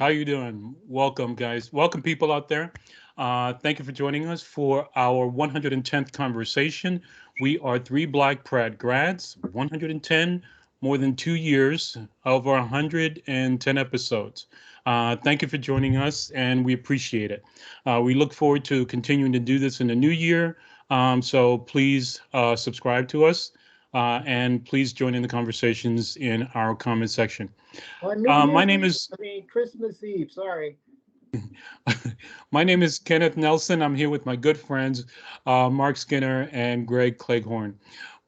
How you doing? Welcome, guys. Welcome, people out there. Thank you for joining us for our 110th conversation. We are three Black Pratt grads, 110, more than 2 years, over 110 episodes. Thank you for joining us, and we appreciate it. We look forward to continuing to do this in the new year. So please subscribe to us, and please join in the conversations in our comment section. On New My Year's name Eve, is Christmas Eve. Sorry. My name is Kenneth Nelson. I'm here with my good friends, Mark Skinner and Greg Cleghorn.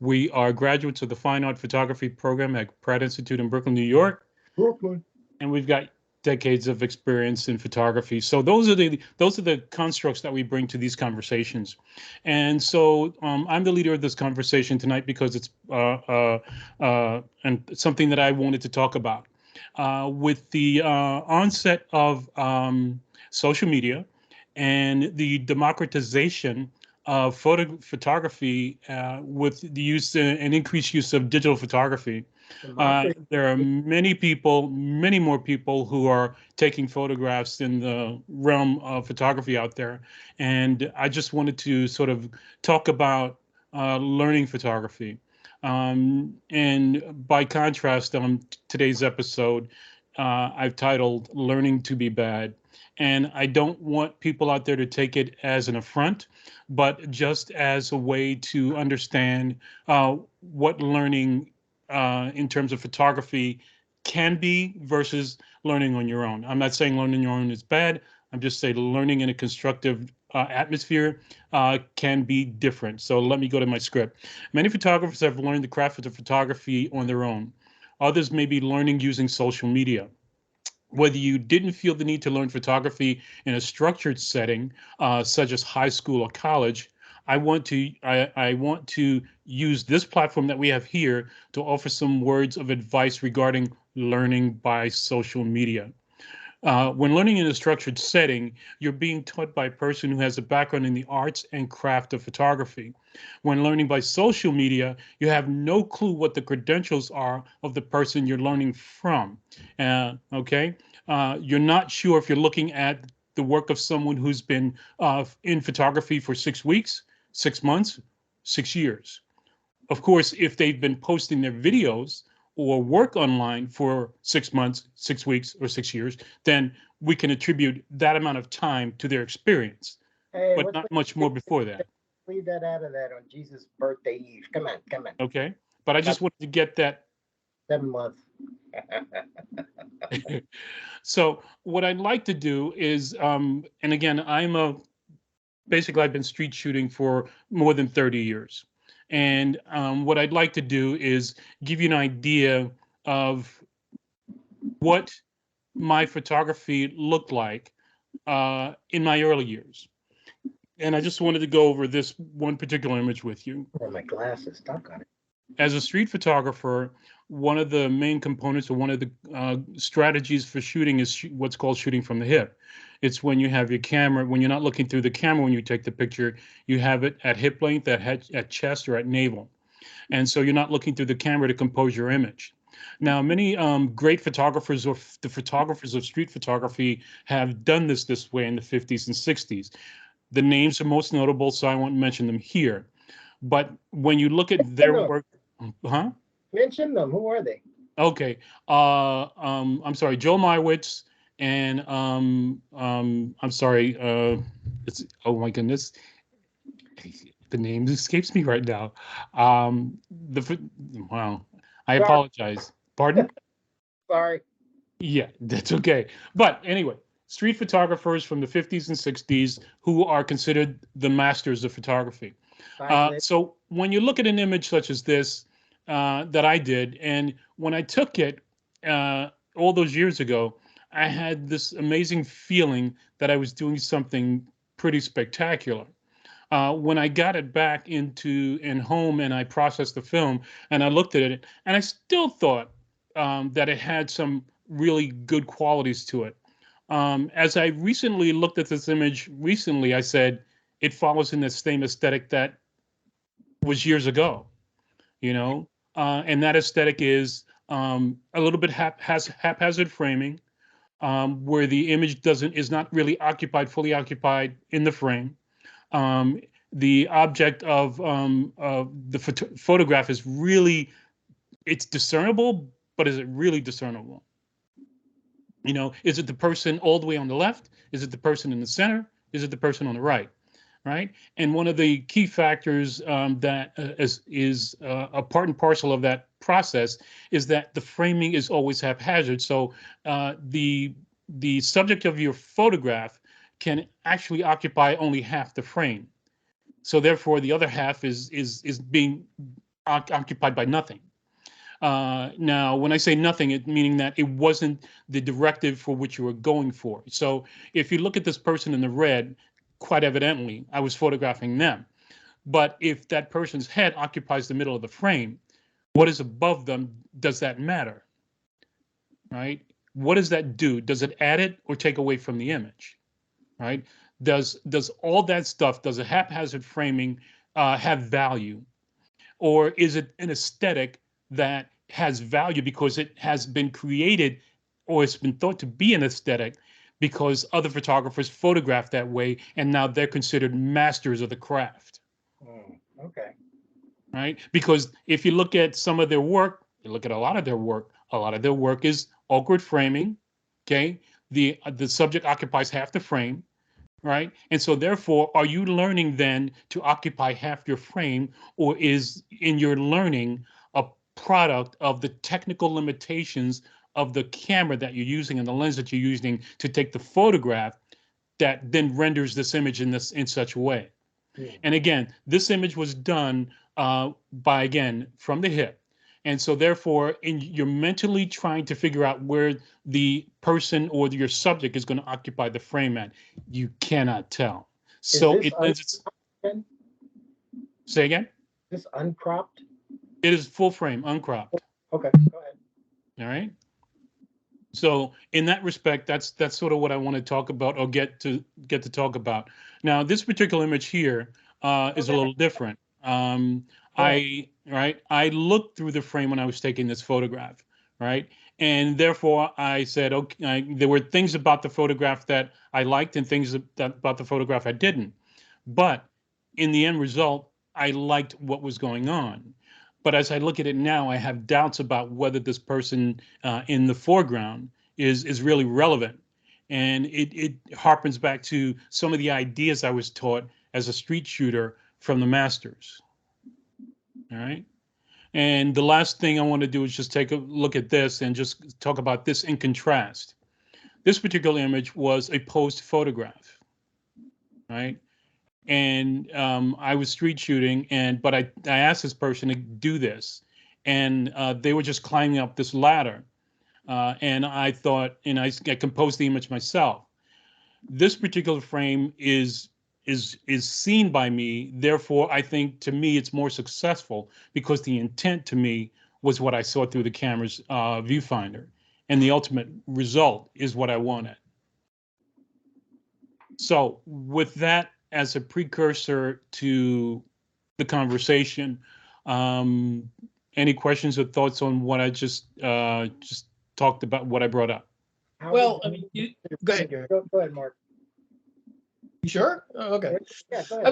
We are graduates of the Fine Art Photography program at Pratt Institute in Brooklyn, New York, Brooklyn. and we've got decades of experience in photography. So those are the constructs that we bring to these conversations. And so I'm the leader of this conversation tonight because it's and something that I wanted to talk about. With the onset of social media and the democratization of photography with the use and increased use of digital photography, Democracy. there are many people, many more people who are taking photographs in the realm of photography out there. And I just wanted to sort of talk about learning photography. And by contrast, on today's episode, I've titled Learning to Be Bad. And I don't want people out there to take it as an affront, but just as a way to understand what learning in terms of photography can be versus learning on your own. I'm not saying learning on your own is bad. I'm just saying learning in a constructive atmosphere can be different. So let me go to my script. Many photographers have learned the craft of photography on their own. Others may be learning using social media. Whether you didn't feel the need to learn photography in a structured setting, such as high school or college, I want to use this platform that we have here to offer some words of advice regarding learning by social media. When learning in a structured setting, you're being taught by a person who has a background in the arts and craft of photography. When learning by social media, you have no clue what the credentials are of the person you're learning from. Okay? You're not sure if you're looking at the work of someone who's been in photography for 6 weeks, 6 months, 6 years. Of course, if they've been posting their videos or work online for 6 months, 6 weeks, or 6 years, then we can attribute that amount of time to their experience, Hey, but what's not much more before that. leave that out of that on Jesus' birthday eve? Come on, come on. Okay. But I About just wanted to get that. 7 months. So what I'd like to do is, and again, basically I've been street shooting for more than 30 years. And what I'd like to do is give you an idea of what my photography looked like in my early years. And I just wanted to go over this one particular image with you. Oh, my glasses stuck on it. As a street photographer, one of the main components or one of the strategies for shooting is what's called shooting from the hip. It's when you have your camera, when you're not looking through the camera when you take the picture, you have it at hip length, at chest, or at navel. And so you're not looking through the camera to compose your image. Now, many great photographers or the photographers of street photography have done this way in the 50s and 60s. The names are most notable, so I won't mention them here. But when you look at their No, work, huh? mention them. Who are they? Okay. I'm sorry, Joe Mywitz and I'm sorry. It's oh my goodness, the name escapes me right now. The wow, I Sorry, apologize. Pardon? sorry. Yeah, that's okay. But anyway, street photographers from the 50s and 60s who are considered the masters of photography. Silent. So when you look at an image such as this that I did, and when I took it all those years ago, I had this amazing feeling that I was doing something pretty spectacular. When I got it back into in home and I processed the film and I looked at it, and I still thought that it had some really good qualities to it. As I recently looked at this image recently, I said it follows in the same aesthetic that was years ago, and that aesthetic is a little bit haphazard framing, where the image is not really fully occupied in the frame. Um, the object of the photograph is really, it's discernible, but is it really discernible? Is it the person all the way on the left? Is it the person in the center? Is it the person on the right? Right. And one of the key factors that is a part and parcel of that process is that the framing is always haphazard. So the subject of your photograph can actually occupy only half the frame. So therefore, the other half is being occupied by nothing. Now, when I say nothing, it meaning that it wasn't the directive for which you were going for. So if you look at this person in the red, quite evidently, I was photographing them. But if that person's head occupies the middle of the frame, what is above them, does that matter? Right? What does that do? Does it add it or take away from the image? Right? Does all that stuff, does a haphazard framing have value? Or is it an aesthetic that has value because it has been created, or it's been thought to be an aesthetic because other photographers photograph that way, and now they're considered masters of the craft? Okay. Right? Because if you look at some of their work, you look at a lot of their work is awkward framing. Okay, the subject occupies half the frame. Right? And so therefore, are you learning then to occupy half your frame, or is in your learning a product of the technical limitations of the camera that you're using and the lens that you're using to take the photograph that then renders this image in such a way? And again, this image was done from the hip. And so therefore, you're mentally trying to figure out where the person or your subject is going to occupy the frame at. You cannot tell. So it lends itself. Say again? Is this uncropped? It is full frame, uncropped. Okay, go ahead. All right. So in that respect, that's sort of what I want to talk about, or get to talk about. Now, this particular image here is a little different. I looked through the frame when I was taking this photograph, right? And therefore, I said, okay, there were things about the photograph that I liked and things about the photograph I didn't. But in the end result, I liked what was going on. But as I look at it now, I have doubts about whether this person in the foreground is really relevant. And it harpens back to some of the ideas I was taught as a street shooter from the masters. All right. And the last thing I want to do is just take a look at this and just talk about this in contrast. This particular image was a posed photograph, right? And I was street shooting, but I asked this person to do this, and they were just climbing up this ladder, and I thought, and I composed the image myself. This particular frame is seen by me, therefore I think to me it's more successful because the intent to me was what I saw through the camera's viewfinder, and the ultimate result is what I wanted. So with that as a precursor to the conversation, any questions or thoughts on what I just talked about, what I brought up? Well, I mean, go ahead. Go ahead, Mark. You sure? Oh, okay. Yeah, go ahead.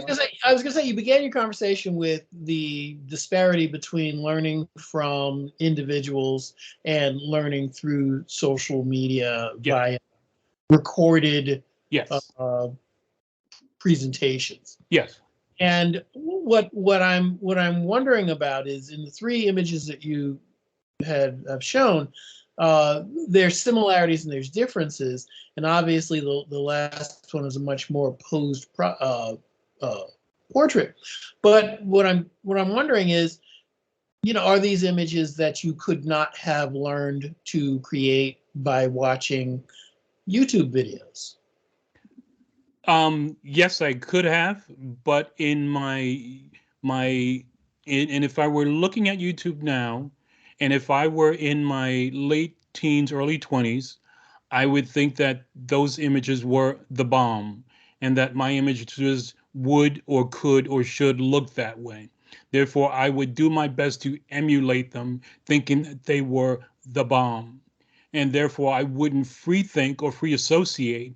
I was gonna say you began your conversation with the disparity between learning from individuals and learning through social media via recorded presentations. Yes. And what I'm wondering about is, in the three images that you have shown, there's similarities and there's differences, and obviously the last one is a much more posed portrait. But what I'm wondering is, are these images that you could not have learned to create by watching YouTube videos? Yes, I could have, but and if I were looking at YouTube now, and if I were in my late teens, early 20s, I would think that those images were the bomb, and that my images would or could or should look that way. Therefore, I would do my best to emulate them, thinking that they were the bomb. and therefore I wouldn't free think or free associate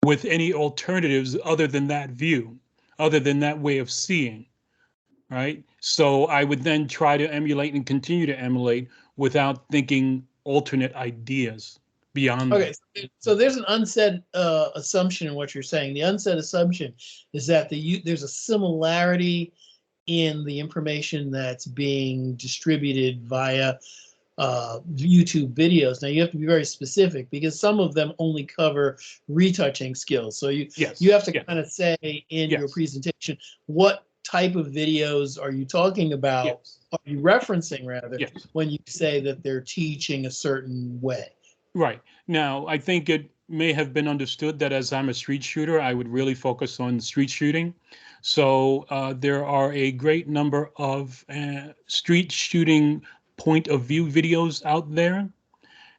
with any alternatives other than that view, other than that way of seeing, right? So I would then try to emulate and continue to emulate without thinking alternate ideas beyond Okay, that. so there's an unsaid assumption in what you're saying. The unsaid assumption is that there's a similarity in the information that's being distributed via YouTube videos. Now you have to be very specific because some of them only cover retouching skills. So you have to kind of say in your presentation what type of videos are you talking about, are you referencing rather, when you say that they're teaching a certain way. Right. Now, I think it may have been understood that as I'm a street shooter, I would really focus on street shooting. So there are a great number of street shooting point of view videos out there.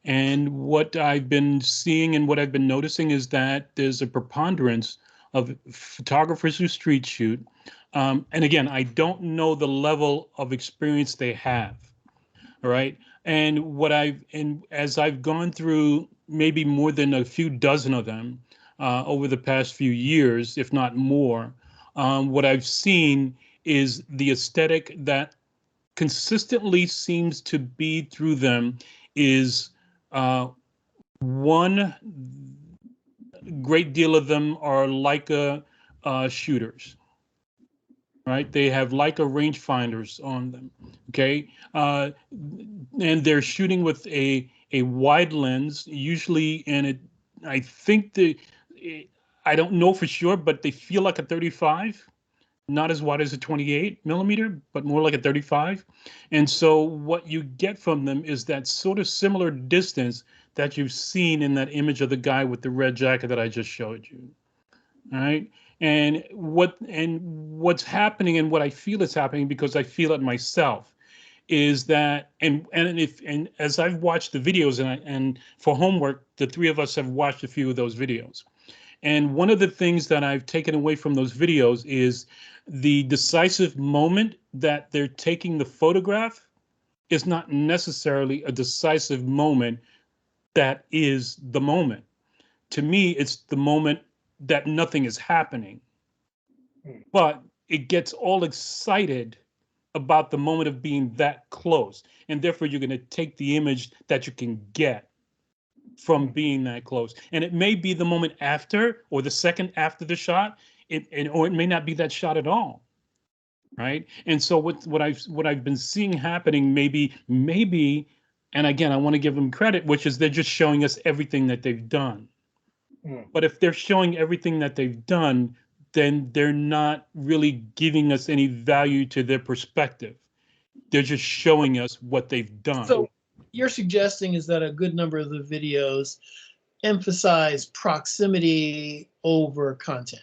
And what I've been seeing and what I've been noticing is that there's a preponderance of photographers who street shoot. And again, I don't know the level of experience they have. All right. And as I've gone through maybe more than a few dozen of them over the past few years, if not more, what I've seen is the aesthetic that consistently seems to be through them is one great deal of them are Leica shooters, right? They have Leica rangefinders on them, okay? And they're shooting with a wide lens, usually, and I think I don't know for sure, but they feel like a 35, not as wide as a 28 millimeter, but more like a 35. And so what you get from them is that sort of similar distance that you've seen in that image of the guy with the red jacket that I just showed you. All right. And what's happening and what I feel is happening because I feel it myself is that and as I've watched the videos and for homework, the three of us have watched a few of those videos. And one of the things that I've taken away from those videos is the decisive moment that they're taking the photograph is not necessarily a decisive moment that is the moment. To me, it's the moment that nothing is happening. But it gets all excited about the moment of being that close. And therefore, you're going to take the image that you can get from being that close. And it may be the moment after or the second after the shot, or it may not be that shot at all. Right. And so what I've been seeing happening maybe, and again, I want to give them credit, which is they're just showing us everything that they've done. But if they're showing everything that they've done, then they're not really giving us any value to their perspective. They're just showing us what they've done. So you're suggesting is that a good number of the videos emphasize proximity over content.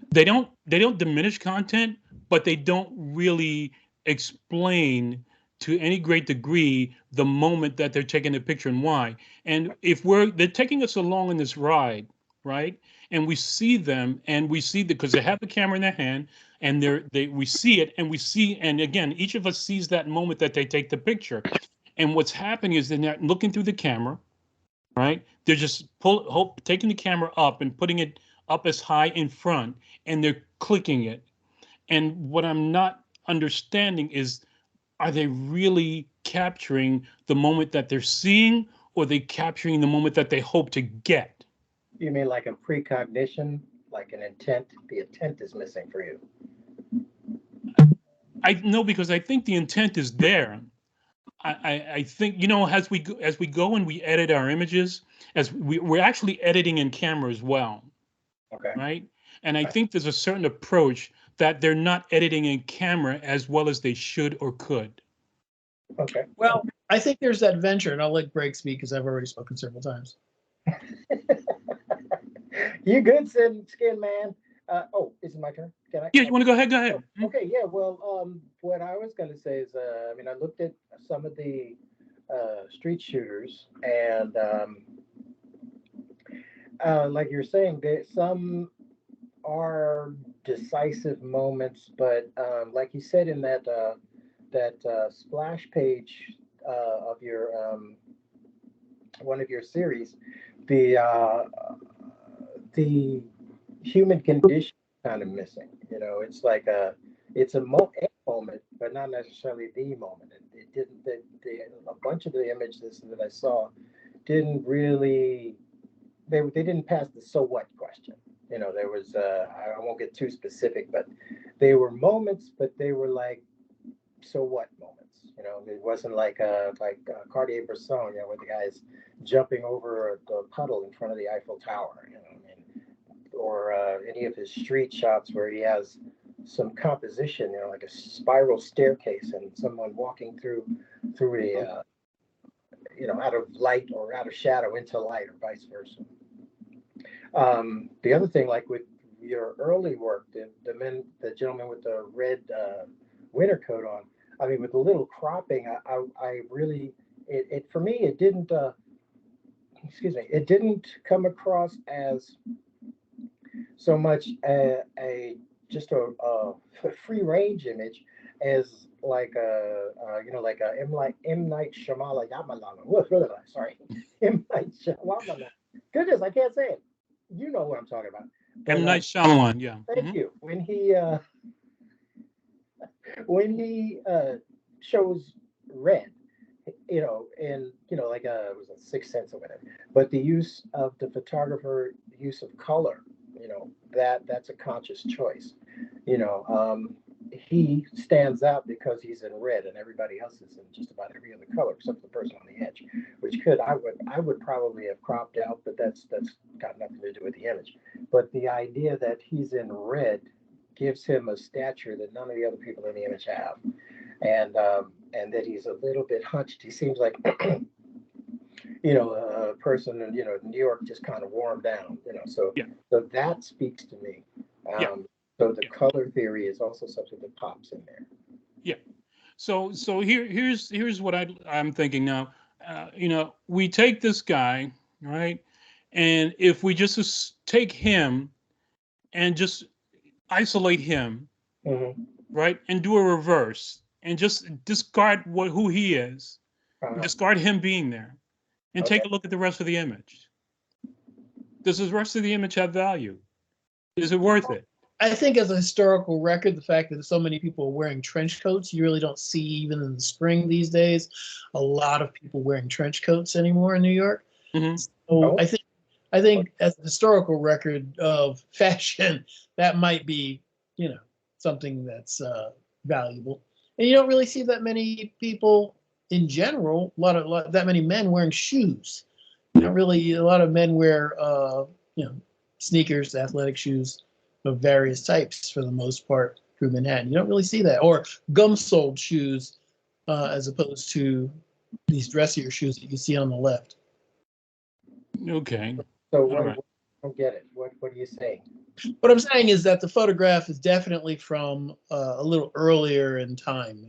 They don't diminish content, but they don't really explain to any great degree the moment that they're taking the picture and why. And if they're taking us along in this ride, right? And we see them and we see because they have the camera in their hand and we see it and we see, and again, each of us sees that moment that they take the picture. And what's happening is they're not looking through the camera, right? They're just taking the camera up and putting it up as high in front and they're clicking it. And what I'm not understanding is, are they really capturing the moment that they're seeing, or are they capturing the moment that they hope to get? You mean like a precognition, like an intent? The intent is missing for you. I know, because I think the intent is there. I think, as we go and we edit our images, as we're actually editing in camera as well. Okay. Right. And I think there's a certain approach that they're not editing in camera as well as they should or could. Okay. Well, I think there's that venture, and I'll let Greg speak because I've already spoken several times. You good, Skin Man? Is it my turn? Can I? Yeah, you want to go ahead? Go ahead. Okay, yeah. Well, what I was going to say is, I looked at some of the street shooters, and like you're saying, some are decisive moments, but like you said in that splash page of your one of your series, the the human condition kind of missing. It's like a moment, but not necessarily the moment. It didn't. A bunch of the images that I saw didn't really. They didn't pass the so what question. There was. I won't get too specific, but they were moments, but they were like so what moments. It wasn't like Cartier-Bresson, where the guy's jumping over the puddle in front of the Eiffel Tower. I mean, or any of his street shots where he has some composition, like a spiral staircase and someone walking through a out of light or out of shadow into light, or vice versa. The other thing, like with your early work, the gentleman with the red winter coat on, I mean, with the little cropping, I really, it for me, it didn't, excuse me, it didn't come across as so much just a free range image as like like a M Night Shyamalan. Sorry, M Night Shyamalan. Goodness, I can't say it. You know what I'm talking about. But, M. Night Shyamalan, yeah. Thank you. When he shows red, and like it was a Sixth Sense or whatever, but the use of the photographer, use of color, that's a conscious choice. He stands out because he's in red, and everybody else is in just about every other color except the person on the edge, which I would probably have cropped out, but that's got nothing to do with the image. But the idea that he's in red gives him a stature that none of the other people in the image have, and that he's a little bit hunched. He seems like a person in New York just kind of warmed down. So Yeah. so that speaks to me. Yeah. So the color theory is also something that pops in there. Yeah. So here's what I'm thinking now. We take this guy, right? And if we just take him and just isolate him, Mm-hmm. right, and do a reverse and just discard who he is, discard him being there, and Okay. take a look at the rest of the image. Does the rest of the image have value? Is it worth it? I think as a historical record, the fact that so many people are wearing trench coats, you really don't see even in the spring these days, a lot of people wearing trench coats anymore in New York. Mm-hmm. So I think as a historical record of fashion, that might be, something that's valuable. And you don't really see that many people in general, that many men wearing shoes. You don't really, a lot of men wear, sneakers, athletic shoes of various types for the most part through Manhattan. You don't really see that, or gum-soled shoes as opposed to these dressier shoes that you see on the left. Okay. So All right. I don't get it. What are you saying? What I'm saying is that the photograph is definitely from a little earlier in time.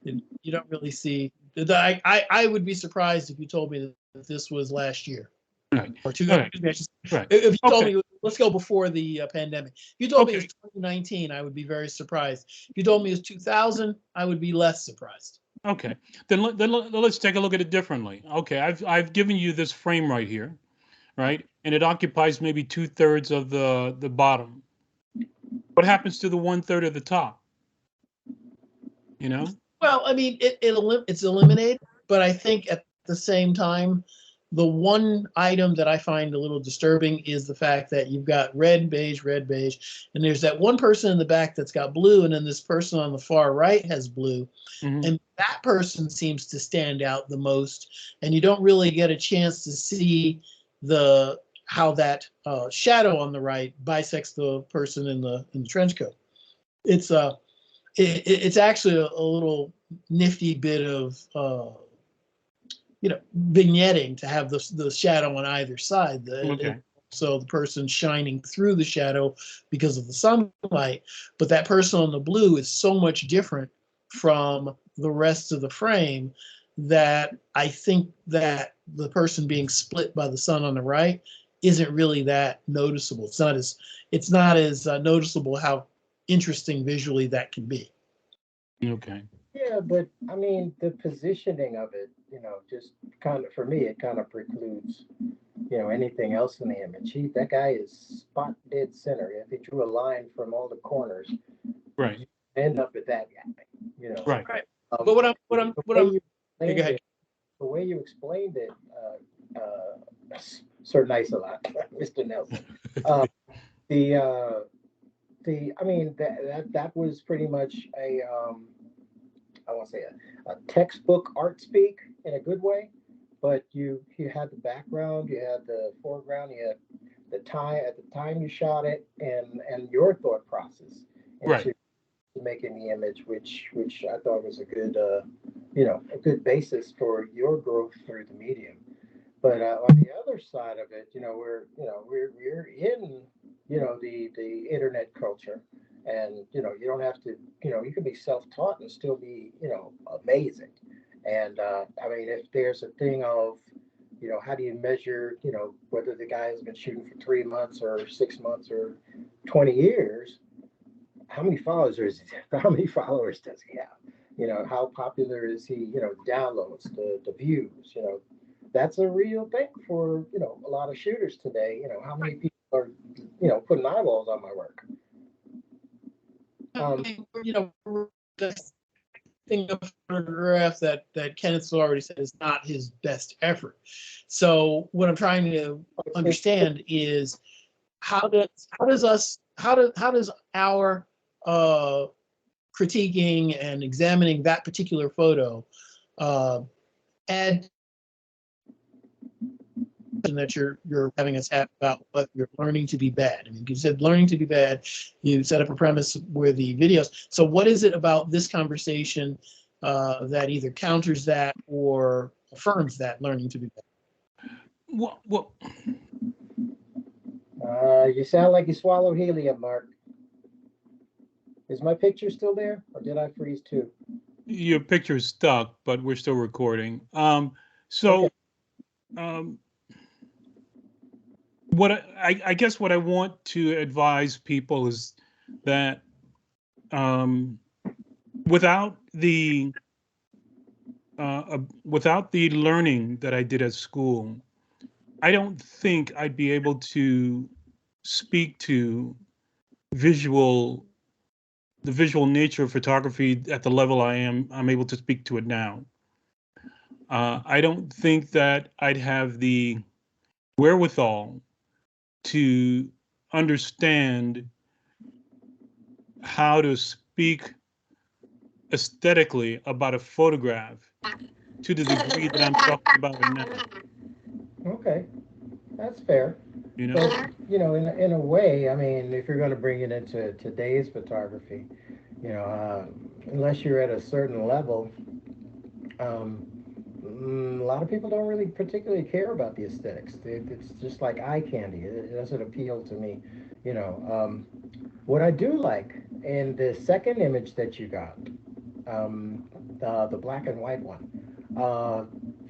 You don't really see. I would be surprised if you told me that this was last year. Right. Or two. Right. Right. If you told Okay. me, let's go before the pandemic. If you told me it Okay. was 2019, I would be very surprised. If you told me it was 2000, I would be less surprised. Okay. Then let's take a look at it differently. Okay. I've given you this frame right here, right? And it occupies maybe 2/3 of the bottom. What happens to the 1/3 of the top? Well, I mean, it's eliminated, but I think at the same time, the one item that I find a little disturbing is the fact that you've got red, beige, and there's that one person in the back that's got blue, and then this person on the far right has blue, Mm-hmm. and that person seems to stand out the most, and you don't really get a chance to see how that shadow on the right bisects the person in the trench coat. It's actually a little nifty bit of vignetting to have the shadow on either side. Okay. So the person shining through the shadow because of the sunlight, but that person on the blue is so much different from the rest of the frame that I think that the person being split by the sun on the right isn't really that noticeable. It's not as noticeable how interesting visually that can be. Okay. Yeah, Yeah, but I mean, the positioning of it, just kind of, for me, it kind of precludes, anything else in the image. That guy is spot dead center. If he drew a line from all the corners, Right. you end up at that guy, you know. Right. Right. Um, But the way you yeah, go explained ahead. it, Sir Nice a lot, Mr. Nelson. Uh, the I mean, that was pretty much I won't say a textbook art speak in a good way, but you had the background, you had the foreground, you had the time at the time you shot it, and your thought process Right. into making the image, which I thought was a good a good basis for your growth through the medium. But on the other side of it, we're in the internet culture, and you don't have to you can be self-taught and still be amazing. And I mean, if there's a thing of how do you measure whether the guy has been shooting for 3 months or 6 months or 20 years, how many followers does he have? How popular is he? Downloads, the views. That's a real thing for a lot of shooters today. How many people are putting eyeballs on my work? The thing of photograph that Kenneth's already said is not his best effort. So what I'm trying to understand is how does our critiquing and examining that particular photo add that you're having us have about what you're learning to be bad. I mean, you said learning to be bad. You set up a premise where the videos. So what is it about this conversation that either counters that or affirms that learning to be bad? Well, You sound like you swallowed helium, Mark. Is my picture still there, or did I freeze too? your picture's stuck, but we're still recording. So, Okay. what I guess what I want to advise people is that without the without the learning that I did at school, I don't think I'd be able to speak to visual the visual nature of photography at the level I'm able to speak to it now. I don't think that I'd have the wherewithal to understand how to speak aesthetically about a photograph to the degree that I'm talking about it now. Okay, that's fair. You know? But in a way, I mean, if you're going to bring it into today's photography, unless you're at a certain level, a lot of people don't really particularly care about the aesthetics. It's just like eye candy. It doesn't appeal to me. What I do like in the second image that you got, the black and white one, uh,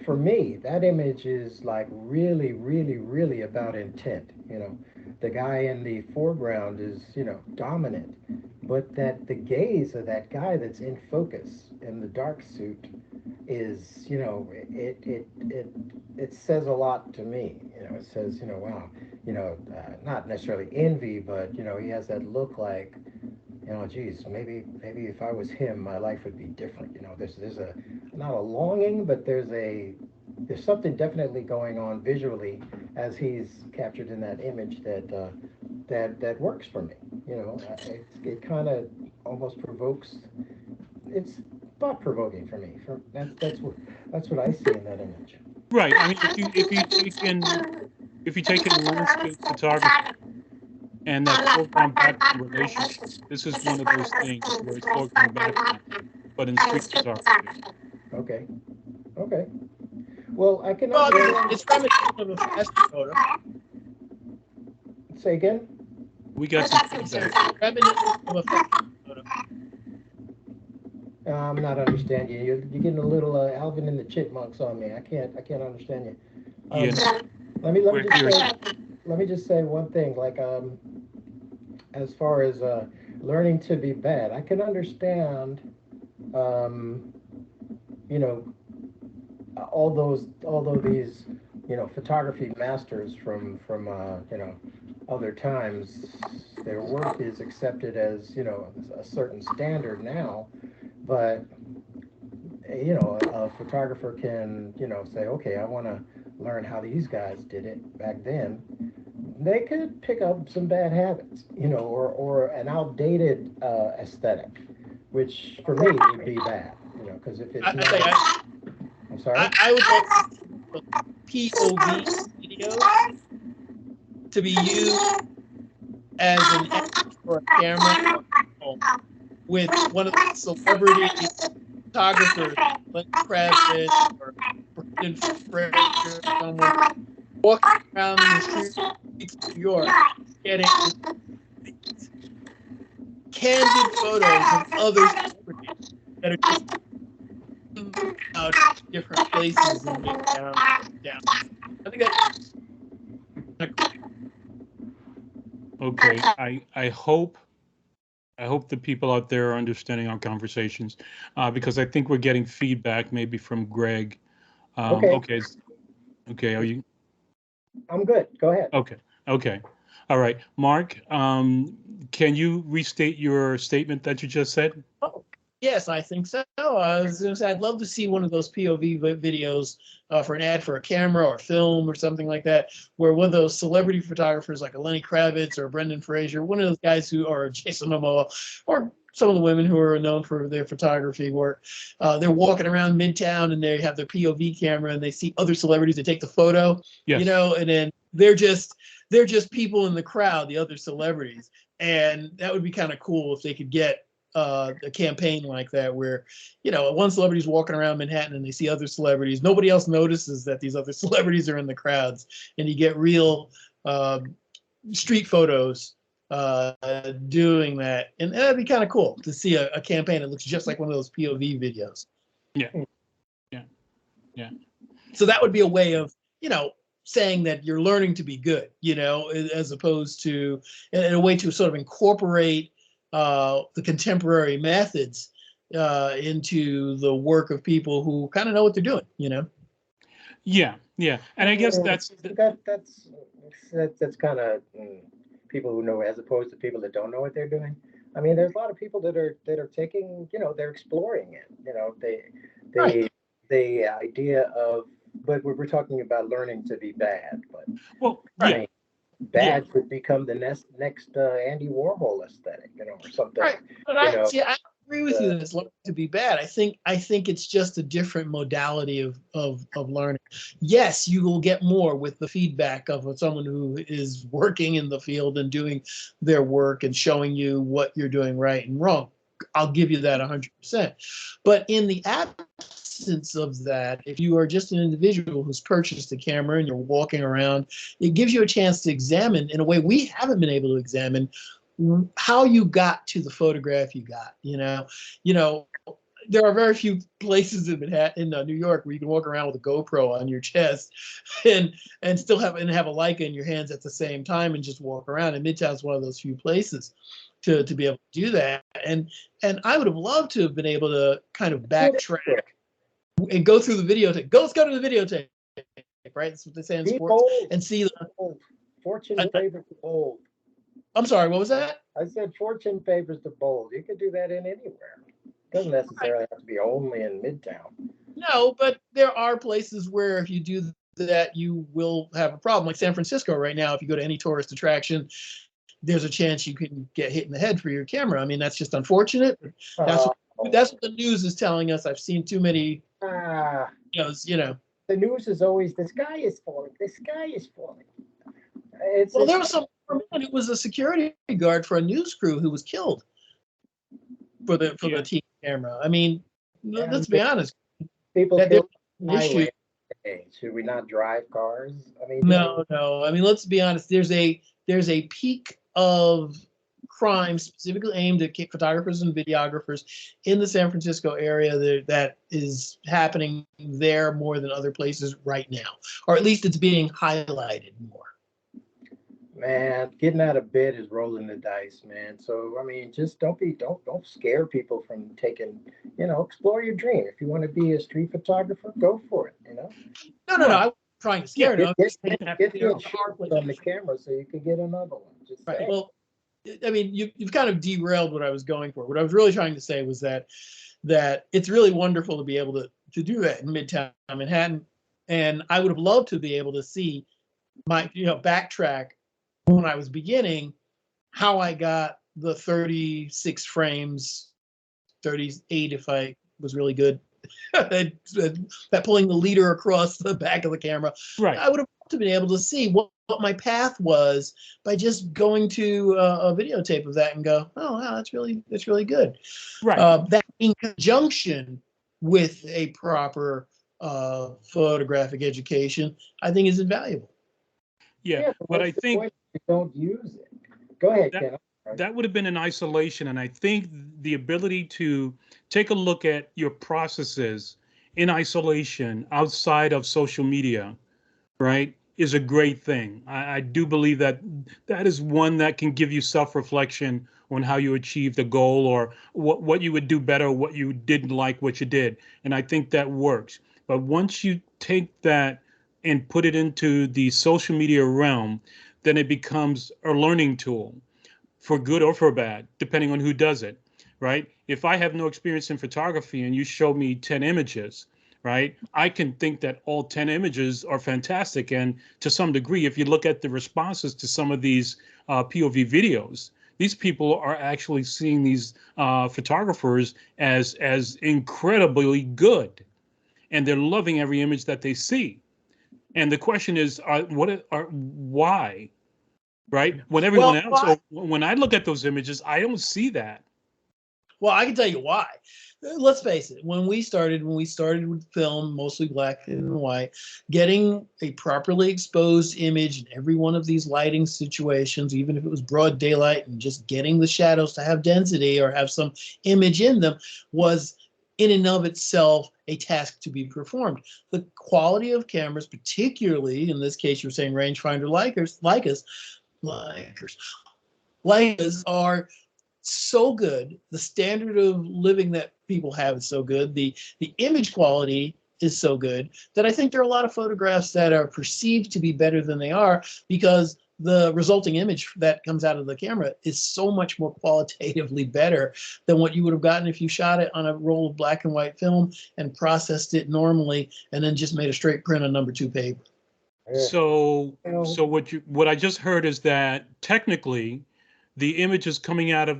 for me, that image is like really, really, really about intent. The guy in the foreground is, dominant, but that the gaze of that guy that's in focus in the dark suit is, it says a lot to me. It says, wow, not necessarily envy, but he has that look like, geez, maybe if I was him, my life would be different. There's a not a longing, but there's something definitely going on visually as he's captured in that image that works for me. It kind of almost provokes. It's thought provoking for me. That's what I see in that image. Right. I mean, if you take in landscape photography and that foreground background relationship, this is one of those things where it's foreground background, but in street photography. Okay. Okay. Well, I can Well, understand. it's reminiscent of a fashion photo. Say again. We got some It's feedback. reminiscent of a fashion photo. I'm not understanding you. You're getting a little Alvin and the Chipmunks on me. I can't understand you. Yeah, Let me we're just here. say one thing. Like as far as learning to be bad, I can understand you know, although these, you know, photography masters from you know, other times, their work is accepted as, you know, a certain standard now, but you know, a photographer can, you know, say, okay, I want to learn how these guys did it back then. They could pick up some bad habits, you know, or an outdated aesthetic, which for me would be bad, you know, because if it's not, I'm sorry. I would like POV videos to be used as an edit for a camera with one of the celebrity photographers, like Kravitz or Brendan Fraser, someone walking around in the streets of New York, getting candid photos of other celebrities that are just out different places and down. I think that's Okay, I hope the people out there are understanding our conversations, because I think we're getting feedback maybe from Greg. Okay, Okay, okay, are you I'm good. Go ahead. okay? Okay, all right, Mark. Can you restate your statement that you just said? Oh, yes, I think so. I was going to say, I'd love to see one of those POV videos for an ad for a camera or film or something like that, where one of those celebrity photographers like a Lenny Kravitz or Brendan Fraser, one of those guys who are Jason Momoa, or some of the women who are known for their photography work, they're walking around Midtown and they have their POV camera and they see other celebrities that take the photo, you Yes. know, and then they're just people in the crowd, the other celebrities. And that would be kind of cool if they could get a campaign like that where, you know, one celebrity's walking around Manhattan and they see other celebrities. Nobody else notices that these other celebrities are in the crowds, and you get real street photos doing that. And that'd be kind of cool to see a campaign that looks just like one of those POV videos. Yeah. Yeah. Yeah. So that would be a way of, you know, saying that you're learning to be good, you know, as opposed to in a way to sort of incorporate the contemporary methods into the work of people who kind of know what they're doing, you know. Yeah. Yeah. And I guess that's That's kind of people who know, as opposed to people that don't know what they're doing. I mean, there's a lot of people that are taking, you know, they're exploring it. You know, Right. the idea of, but we're talking about learning to be bad. But well, I yeah. mean, bad could become the next Andy Warhol aesthetic, you know, or something. Right. But You know, I agree with you that it's learning to be bad. I think it's just a different modality of learning. Yes, you will get more with the feedback of someone who is working in the field and doing their work and showing you what you're doing right and wrong. I'll give you that 100%. But in the absence of that, if you are just an individual who's purchased a camera and you're walking around, it gives you a chance to examine in a way we haven't been able to examine how you got to the photograph you got. There are very few places in Manhattan, in New York, where you can walk around with a GoPro on your chest and still have a Leica in your hands at the same time and just walk around. And Midtown's one of those few places to be able to do that. And I would have loved to have been able to kind of backtrack and go through the videotape. Let's go to the videotape, right? That's what they say in be sports. bold. And see Bold. Fortune favors the bold. I'm sorry, what was that? I said fortune favors the bold. You could do that in anywhere. Doesn't necessarily have to be only in Midtown. No, but there are places where if you do that, you will have a problem. Like San Francisco right now, if you go to any tourist attraction, there's a chance you can get hit in the head for your camera. I mean, that's just unfortunate. That's what the news is telling us. I've seen too many videos. The news is always, the sky is falling. The sky is falling. There was some man who was a security guard for a news crew who was killed for the TV camera. I mean, let's be honest. People kill issue. Should we not drive cars? I mean, no. I mean, let's be honest. There's a peak of crime specifically aimed at photographers and videographers in the San Francisco area that is happening there more than other places right now, or at least it's being highlighted more. Man, getting out of bed is rolling the dice, man. So I mean, just don't scare people from taking, explore your dream. If you want to be a street photographer, go for it, No. I wasn't trying to scare Yeah. them. I'm Get just saying that get there the are insurance on the camera so you could get another one. Just right. say. Well, I mean, you've kind of derailed what I was going for. What I was really trying to say was that it's really wonderful to be able to do that in Midtown Manhattan, and I would have loved to be able to see my backtrack when I was beginning, how I got the 36 frames, 38 if I was really good that pulling the leader across the back of the camera. Right. I would have been able to see what my path was by just going to a videotape of that and go, oh wow, that's really good. Right. That in conjunction with a proper photographic education, I think is invaluable. Yeah. Yeah, But I what's the think point if you don't use it? Go ahead, that Ken. Sorry. that would have been in isolation. And I think the ability to take a look at your processes in isolation outside of social media, right, is a great thing. I do believe that that is one that can give you self-reflection on how you achieved a goal, or what you would do better, what you didn't like, what you did. And I think that works. But once you take that and put it into the social media realm, then it becomes a learning tool, for good or for bad, depending on who does it, right? If I have no experience in photography and you show me 10 images, right, I can think that all 10 images are fantastic. And to some degree, if you look at the responses to some of these POV videos, these people are actually seeing these photographers as incredibly good, and they're loving every image that they see. And the question is, why? Right? When everyone Well, else, or when I look at those images, I don't see that. Well, I can tell you why. Let's face it. When we started with film, mostly black and white, getting a properly exposed image in every one of these lighting situations, even if it was broad daylight, and just getting the shadows to have density or have some image in them, was in and of itself a task to be performed. The quality of cameras, particularly in this case, you're saying rangefinder Leicas are so good. The standard of living that people have is so good. The image quality is so good that I think there are a lot of photographs that are perceived to be better than they are, because the resulting image that comes out of the camera is so much more qualitatively better than what you would have gotten if you shot it on a roll of black and white film and processed it normally and then just made a straight print on #2 paper. Yeah. So, Well, so what I just heard is that technically, the images coming out of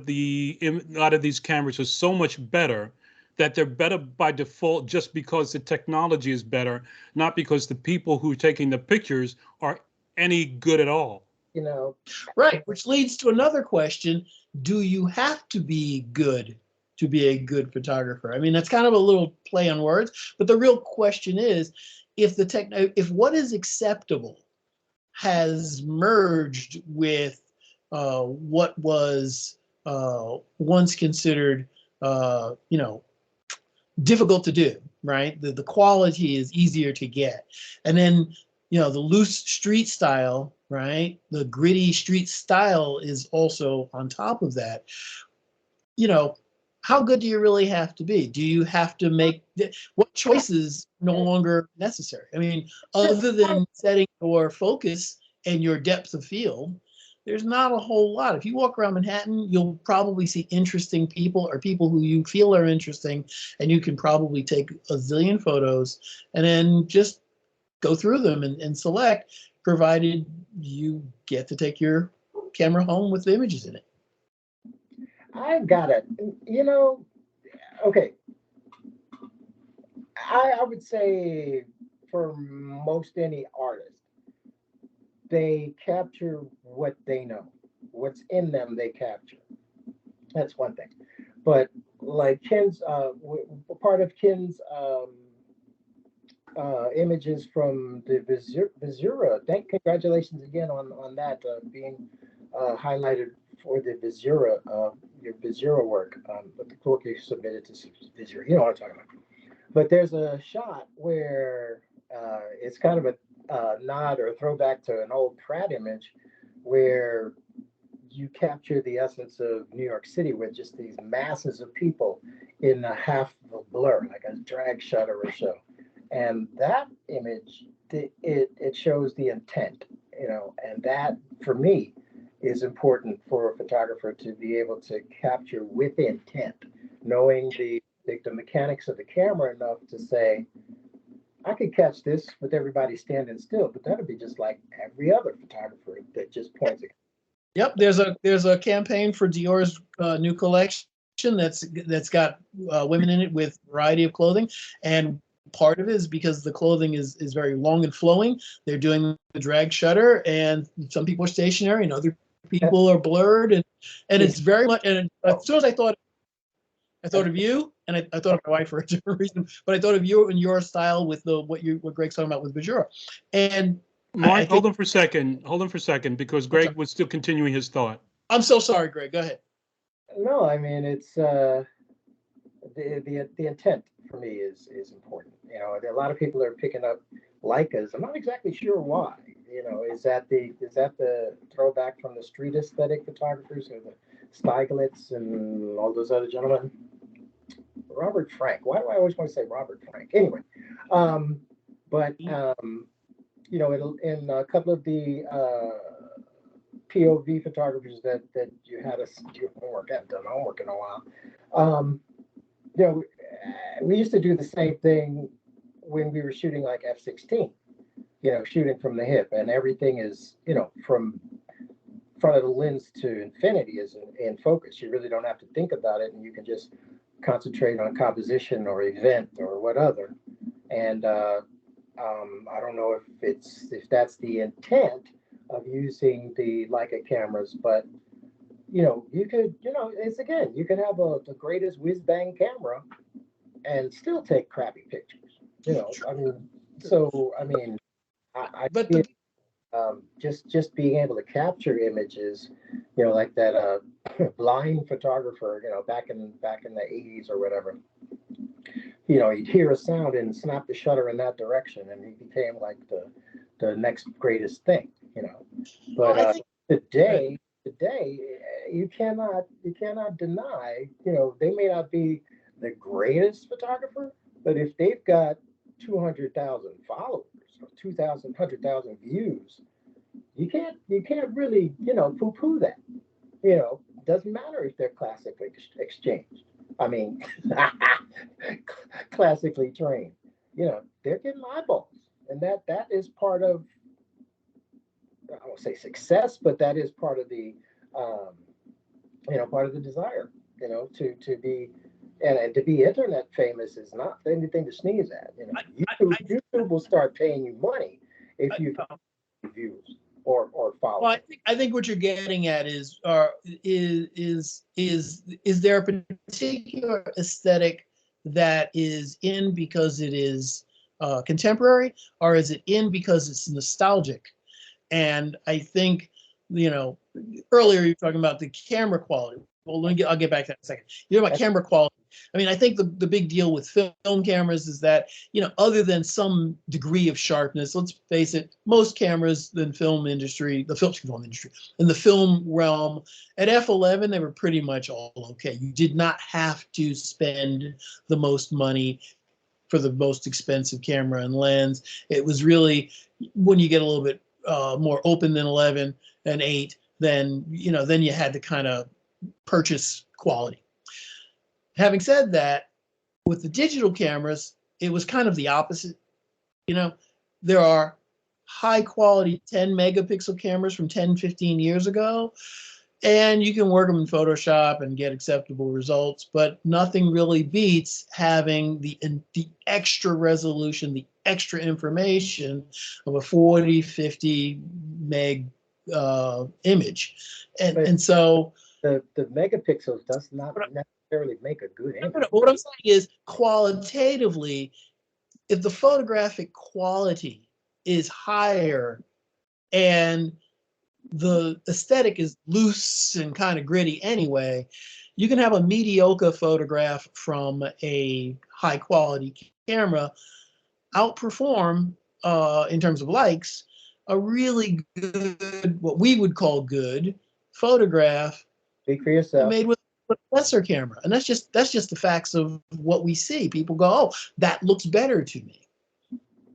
out of these cameras are so much better that they're better by default, just because the technology is better, not because the people who are taking the pictures are any good at all. you know, Right, which leads to another question. Do you have to be good to be a good photographer? I mean, that's kind of a little play on words, but the real question is, if what is acceptable has merged with what was once considered, difficult to do, right? The quality is easier to get. And then, the loose street style, right? The gritty street style is also on top of that. You know, how good do you really have to be? Do you have to make what choices no longer necessary? I mean, other than setting your focus and your depth of field, there's not a whole lot. If you walk around Manhattan, you'll probably see interesting people or people who you feel are interesting, and you can probably take a zillion photos and then just go through them and select, provided you get to take your camera home with the images in it. I've got it. Okay. I would say for most any artist, they capture what they know, what's in them. They capture. That's one thing. But like Ken's, part of Ken's images from the Visura. Congratulations again on that being highlighted for the Visura, your Visura work, but the work you submitted to Visura. You know what I'm talking about. But there's a shot where it's kind of a nod or a throwback to an old Pratt image where you capture the essence of New York City with just these masses of people in a half of a blur, like a drag shutter or so. And that image, it shows the intent, and that for me is important for a photographer to be able to capture with intent, knowing the mechanics of the camera enough to say, I could catch this with everybody standing still, but that'd be just like every other photographer that just points it. Yep, there's a campaign for Dior's new collection that's got women in it with variety of clothing, and part of it is because the clothing is very long and flowing. They're doing the drag shutter, and some people are stationary, and other people are blurred, and it's very much. And as soon as I thought of you, and I thought of my wife for a different reason, but I thought of you and your style with what Greg's talking about with Bajura, and. Mark, hold on for a second, because Greg was still continuing his thought. I'm so sorry, Greg. Go ahead. No, I mean, it's the intent for me is important. A lot of people are picking up Leicas. I'm not exactly sure why. Is that the throwback from the street aesthetic photographers or the Stieglitz and all those other gentlemen? Robert Frank. Why do I always want to say Robert Frank? Anyway, but in a couple of the POV photographers that you had us do homework, I haven't done homework in a while. We used to do the same thing when we were shooting like F-16, shooting from the hip, and everything is, from front of the lens to infinity is in focus. You really don't have to think about it, and you can just concentrate on composition or event or whatever. And I don't know if that's the intent of using the Leica cameras, but you could, you could have the greatest whiz bang camera and still take crappy pictures. I But feel, just being able to capture images, like that blind photographer, back in the 80s or whatever. He'd hear a sound and snap the shutter in that direction, and he became like the next greatest thing, But today, you cannot deny, they may not be the greatest photographer, but if they've got 200,000 followers or 100,000 views, you can't really, poo-poo that. Doesn't matter if they're classically exchanged. I mean, classically trained. They're getting eyeballs, and that is part of, I won't say success, but that is part of the, part of the desire, to be, and to be internet famous is not anything to sneeze at. YouTube will start paying you money if you views or follow. Well, I think what you're getting at is there a particular aesthetic that is in because it is contemporary, or is it in because it's nostalgic? And I think, earlier you were talking about the camera quality. Well, I'll get back to that in a second. You're talking about camera quality. I mean, I think the big deal with film cameras is that, other than some degree of sharpness, let's face it, most cameras in the film industry, in the film realm, at f11, they were pretty much all okay. You did not have to spend the most money for the most expensive camera and lens. It was really, when you get a little bit more open than 11 and 8, then you had to kind of purchase quality. Having said that, with the digital cameras, it was kind of the opposite. There are high quality 10 megapixel cameras from 10, 15 years ago, and you can work them in Photoshop and get acceptable results, but nothing really beats having the extra resolution, the extra information of a 40, 50 meg image. And so the megapixels does not necessarily make a good image. What I'm saying is, qualitatively, if the photographic quality is higher and the aesthetic is loose and kind of gritty anyway, you can have a mediocre photograph from a high quality camera outperform in terms of likes a really good, what we would call good photograph Speak for yourself. made with a lesser camera. And that's just the facts of what we see. People go, oh, that looks better to me,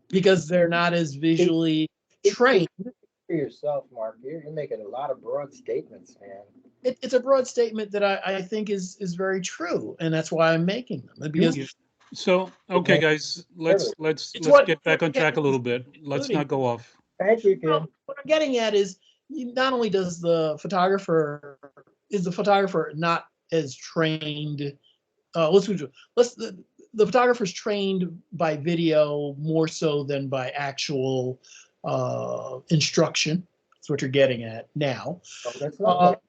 because they're not as visually trained. For yourself, Mark. You're making a lot of broad statements, man. It's a broad statement that I think is very true, and that's why I'm making them. Because so okay, guys, let's get back on track a little bit. Let's not go off. Thank you, Ken. What I'm getting at is, not only does the photographer not as trained. The photographer's trained by video more so than by actual instruction. That's what you're getting at now. Oh, that's not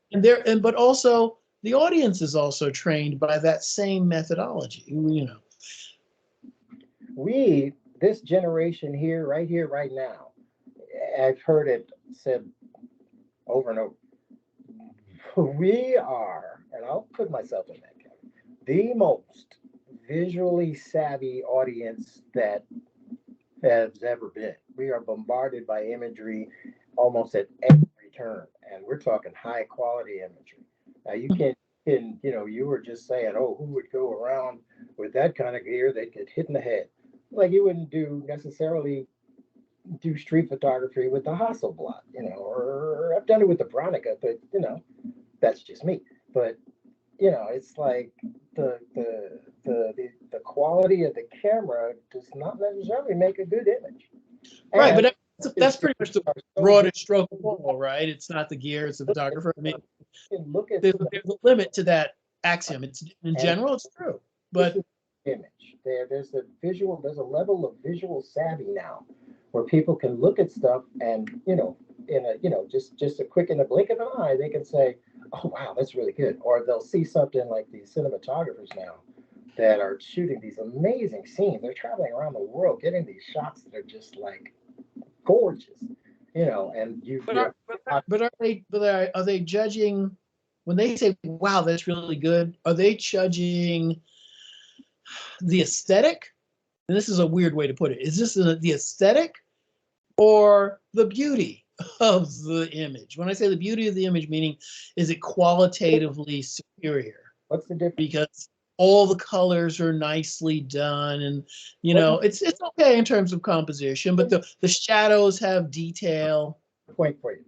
But also the audience is also trained by that same methodology. This generation here, right now, I've heard it said over and over. We are, and I'll put myself in that category, the most visually savvy audience that has ever been. We are bombarded by imagery almost at every turn, and we're talking high quality imagery. Now you were just saying, oh, who would go around with that kind of gear that get hit in the head? Like, you wouldn't necessarily do street photography with the Hasselblad, or I've done it with the Bronica, but that's just me. But it's like the quality of the camera does not necessarily make a good image. Right, but that's pretty much the broadest stroke of all, right? It's not the gear, it's the photographer. I mean, there's a limit to that axiom. It's in general, it's true, but image there's a level of visual savvy now where people can look at stuff and just a quick, in a blink of an eye, they can say, oh wow, that's really good. Or they'll see something like these cinematographers now that are shooting these amazing scenes. They're traveling around the world getting these shots that are just like gorgeous, and are they judging when they say, wow, that's really good? Are they judging the aesthetic? And this is a weird way to put it. Is this the aesthetic or the beauty of the image? When I say the beauty of the image, meaning, is it qualitatively superior? What's the difference? Because all the colors are nicely done, and it's okay in terms of composition, but the shadows have detail. Point for you.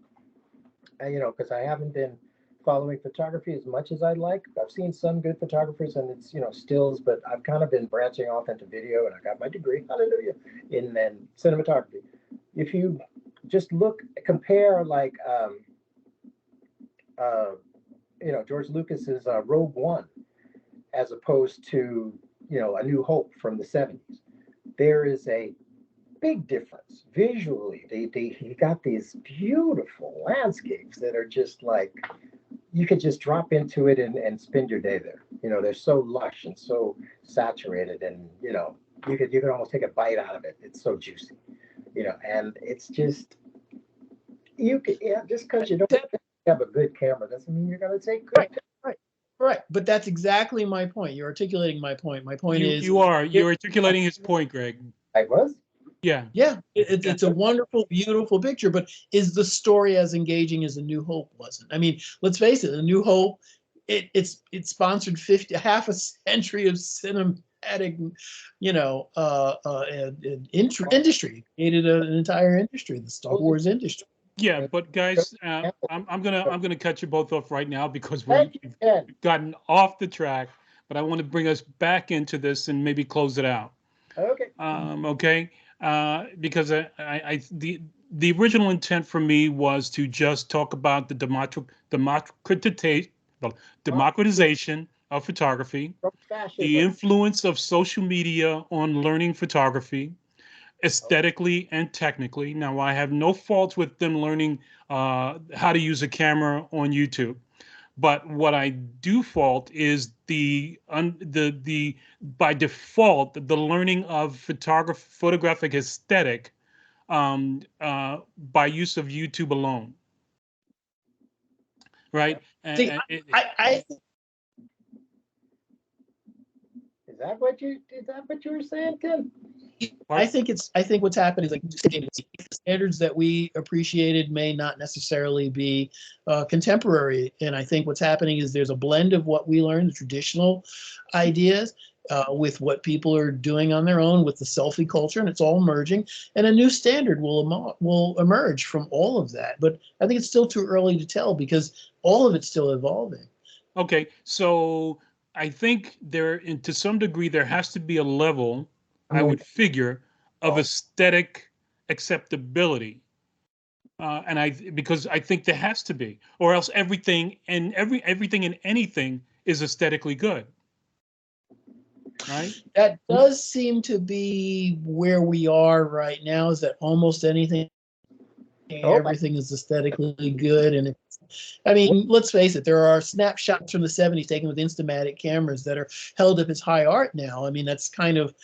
Because I haven't been following photography as much as I'd like. I've seen some good photographers, and it's stills, but I've kind of been branching off into video, and I got my degree, hallelujah, in cinematography. If you just compare like George Lucas's Rogue One as opposed to A New Hope from the 70s, there is a big difference visually. He got these beautiful landscapes that are just like, you could just drop into it and spend your day there. They're so lush and so saturated, and you could almost take a bite out of it. It's so juicy, and it's just, just because you don't have a good camera doesn't mean you're going to take good. Right. But that's exactly my point. You're articulating my point. My point is, you're articulating his point, Greg. I was. Yeah. It's a wonderful, beautiful picture, but is the story as engaging as A New Hope wasn't? I mean, let's face it, A New Hope, it sponsored half a century of cinematic, industry. It created an entire industry, the Star Wars industry. Yeah, but guys, I'm gonna cut you both off right now because we've gotten off the track. But I want to bring us back into this and maybe close it out. Okay. Okay. Because the original intent for me was to just talk about the democratization of photography, the influence of social media on learning photography, aesthetically and technically. Now, I have no faults with them learning how to use a camera on YouTube. But what I do fault is the by default the learning of photographic aesthetic by use of YouTube alone, right? See, is that what you were saying, Ken? I think what's happened is like the standards that we appreciated may not necessarily be contemporary. And I think what's happening is there's a blend of what we learned, the traditional ideas, with what people are doing on their own with the selfie culture, and it's all merging. And a new standard will emerge from all of that. But I think it's still too early to tell because all of it's still evolving. Okay, so I think to some degree, there has to be a level, I would figure, of aesthetic acceptability. Because I think there has to be, or else everything and anything is aesthetically good, right? That does seem to be where we are right now, is that almost anything, everything is aesthetically good. And I mean, let's face it, there are snapshots from the 70s taken with Instamatic cameras that are held up as high art now. I mean, that's kind of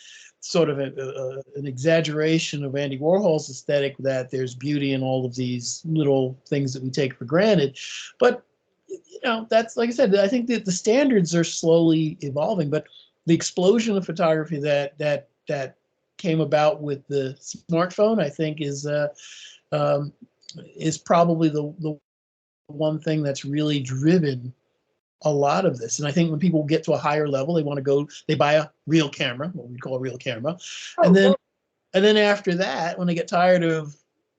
sort of an exaggeration of Andy Warhol's aesthetic, that there's beauty in all of these little things that we take for granted. But, you know, that's, like I said, I think that the standards are slowly evolving, but the explosion of photography that came about with the smartphone, I think is probably the one thing that's really driven a lot of this. And I think when people get to a higher level, they buy a real camera, what we call a real camera. And then after that, when they get tired of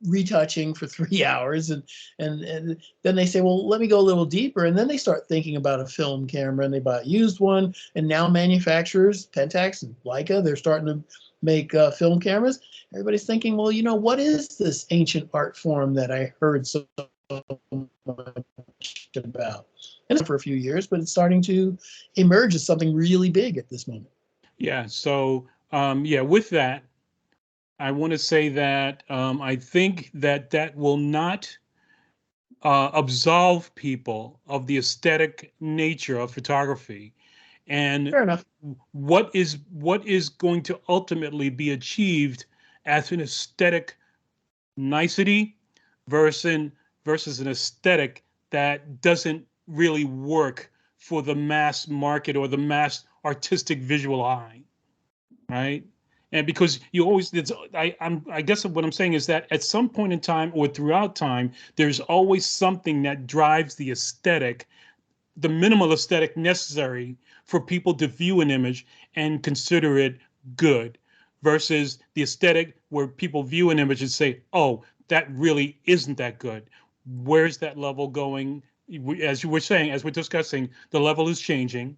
retouching for 3 hours, and then they say, well, let me go a little deeper. And then they start thinking about a film camera, and they buy a used one. And now manufacturers, Pentax and Leica, they're starting to make film cameras. Everybody's thinking, well, you know, what is this ancient art form that I heard so much about? And it's for a few years, but it's starting to emerge as something really big at this moment. Yeah. So, with that, I want to say that I think that will not absolve people of the aesthetic nature of photography, and Fair enough. what is going to ultimately be achieved as an aesthetic nicety versus an aesthetic that doesn't really work for the mass market or the mass artistic visual eye, right? And because you always, I guess what I'm saying is that at some point in time or throughout time, there's always something that drives the aesthetic, the minimal aesthetic necessary for people to view an image and consider it good, versus the aesthetic where people view an image and say, oh, that really isn't that good. Where's that level going? As you were saying, as we're discussing, the level is changing.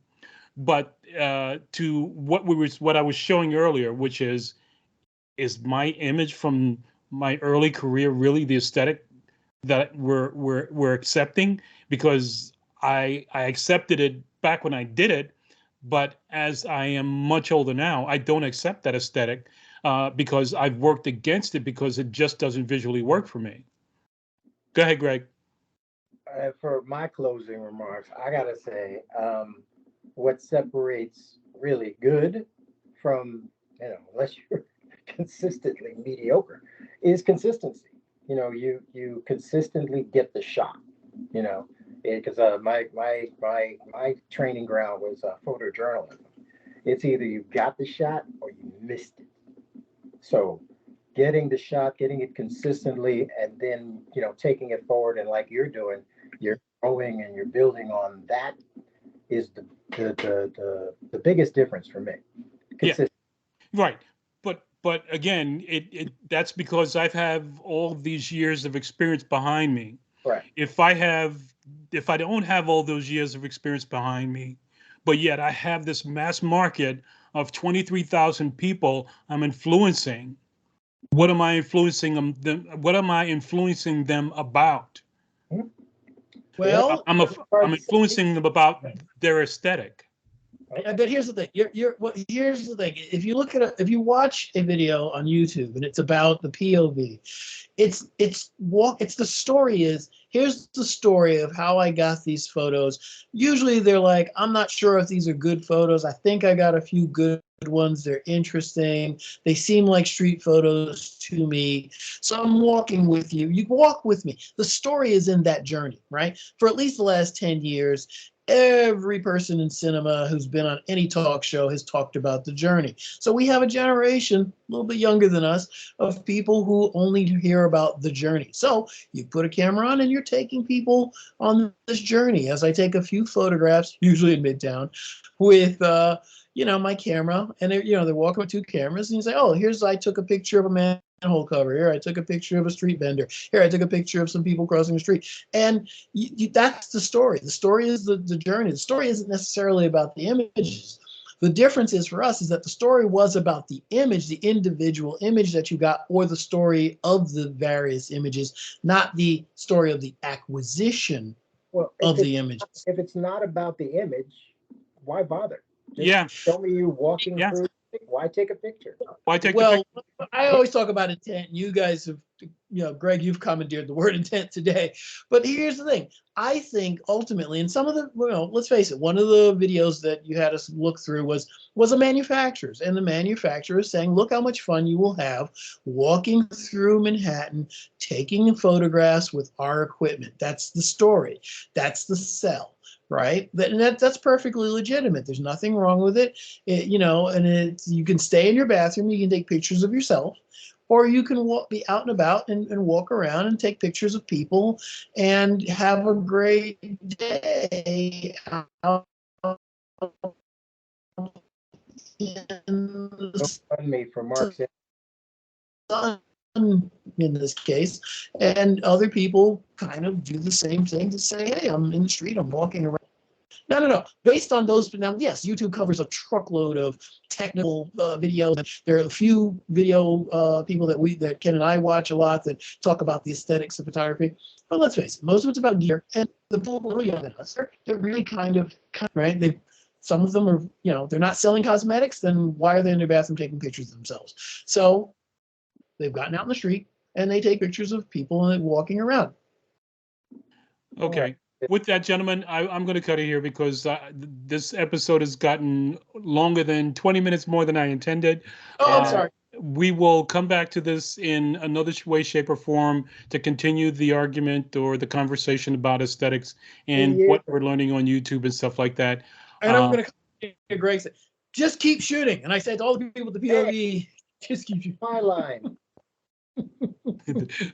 But to what I was showing earlier, which is my image from my early career really the aesthetic that we're accepting? Because I accepted it back when I did it, but as I am much older now, I don't accept that aesthetic because I've worked against it because it just doesn't visually work for me. Go ahead, Greg. For my closing remarks, I gotta say, what separates really good from, unless you're consistently mediocre, is consistency. You consistently get the shot. Because my training ground was photojournalism. It's either you got the shot or you missed it. So getting the shot, getting it consistently, and then taking it forward, and like you're doing, you're growing and you're building on that, is the biggest difference for me. Yeah, right. But again, that's because I've have all these years of experience behind me. Right. If I don't have all those years of experience behind me, but yet I have this mass market of 23,000 people I'm influencing, what am I influencing them? What am I influencing them about? Well, I'm influencing them about their aesthetic. But here's the thing. Here's the thing. If you if you watch a video on YouTube and it's about the POV, it's the story is, here's the story of how I got these photos. Usually they're like, I'm not sure if these are good photos. I think I got a few good ones. They're interesting. They seem like street photos to me. So I'm walking with you. You walk with me. The story is in that journey, right? For at least the last 10 years, every person in cinema who's been on any talk show has talked about the journey. So we have a generation, a little bit younger than us, of people who only hear about the journey. So you put a camera on and you're taking people on this journey. As I take a few photographs, usually in Midtown, with my camera, and they're walking with two cameras, and you say, oh, I took a picture of a manhole cover. Here, I took a picture of a street vendor. Here, I took a picture of some people crossing the street. And that's the story. The story is the journey. The story isn't necessarily about the images. The difference is for us is that the story was about the image, the individual image that you got, or the story of the various images, not the story of the acquisition of the images. If it's not about the image, why bother? Just show me you walking through. Why take a picture? Why take the picture? I always talk about intent. You guys have, Greg, you've commandeered the word intent today. But here's the thing. I think ultimately, and some of the, let's face it, one of the videos that you had us look through was a manufacturer's. And the manufacturer is saying, look how much fun you will have walking through Manhattan, taking photographs with our equipment. That's the story. That's the sell. Right, that's perfectly legitimate. There's nothing wrong with it. You can stay in your bathroom. You can take pictures of yourself, or you can be out and about and walk around and take pictures of people and have a great day out in the me for Mark's sun, in this case, and other people kind of do the same thing to say, hey, I'm in the street, I'm walking around. No. Based on those, now, yes, YouTube covers a truckload of technical videos. There are a few video people that Ken and I watch a lot that talk about the aesthetics of photography. But let's face it, most of it's about gear. And the people who are younger than us, they're really kind of right. Some of them are, they're not selling cosmetics. Then why are they in their bathroom taking pictures of themselves? So they've gotten out in the street and they take pictures of people walking around. Okay. With that, gentlemen, I'm going to cut it here because this episode has gotten longer than 20 minutes more than I intended. Oh, I'm sorry. We will come back to this in another way, shape, or form to continue the argument or the conversation about aesthetics and what we're learning on YouTube and stuff like that. And I'm going to Greg said, just keep shooting. And I said to all the people with the POV, just keep shooting. My line.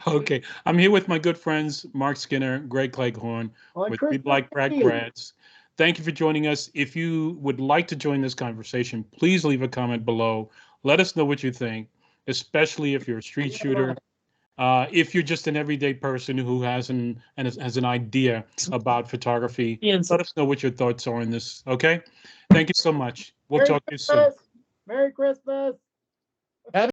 Okay, I'm here with my good friends Mark Skinner, Greg Cleghorn, with We Like Black Grads. Thank you for joining us. If you would like to join this conversation, please leave a comment below. Let us know what you think, especially if you're a street shooter. If you're just an everyday person who has an idea about photography, let us know what your thoughts are on this. Okay, thank you so much. We'll talk to you soon. Merry Christmas.